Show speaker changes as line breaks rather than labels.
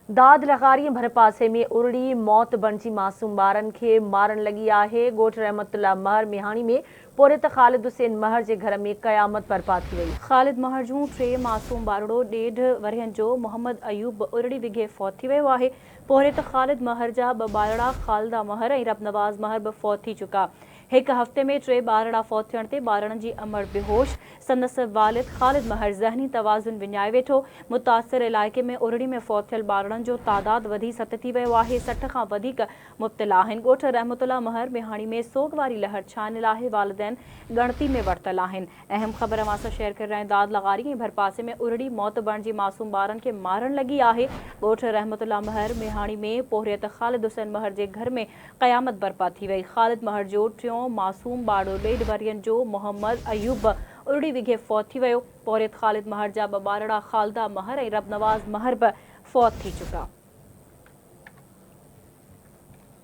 दाद लॻारी भरपासे में उरड़ी मौत बणिजी मासूम ॿारनि खे मारण लॻी आहे। ॻोठ रहमतुल्लाह महर मिहाणी में पोरित ख़ालिद हुसैन महर जे घर में क़यामत बर्पा थी वई। ख़ालिद महर जूं 3 मासूम ॿारड़ो 1.5 वरियनि जो मोहम्मद अयूब उरड़ी विघे फौत थी वियो आहे। पोरित ख़ालिद महर जा 2 ॿारड़ा ख़ालिदा महर ऐं रबनवाज़ महर बि फौत थी चुका। हिक हफ़्ते में 3 ॿारड़ा फौत थियण ते ॿारनि जी अमर बेहोश। संदसि वालिद ख़ालिद महर ज़हनी तवाज़ुन विञाए वेठो। मुतासिर इलाइक़े में उरड़ी में फौत थियल ॿारनि जो तादाद वधी 7 थी वियो आहे। 60 खां वधीक मुब्तला आहिनि। ॻोठ रहमतुल्लाह महर मिहाणी में सोग वारी लहर छानियल आहे। वालिदैन ॻणती में वरितल आहिनि। अहम ख़बर अवां सां शेयर करे रहिया आहियूं। दाद लॻारी ऐं भरपासे में उरड़ी मौत बणिजी मासूम ॿारनि खे मारण लॻी आहे। ॻोठ रहमतुल्लाह महर मिहाणी में पोरियत ख़ालिद हुसैन महर जे घर में क़यामत बर्पा थी वई। ख़ालिद महर जो 3 मासूम ॿारड़ो 1.5 वरियनि जो मोहम्मद अयूब उरड़ी विघे फौत थी वियो। पोरियत ख़ालिद महर जा 2 ॿारड़ा ख़ालिदा महर ऐं रबनवाज़ महर बि फौत थी चुका।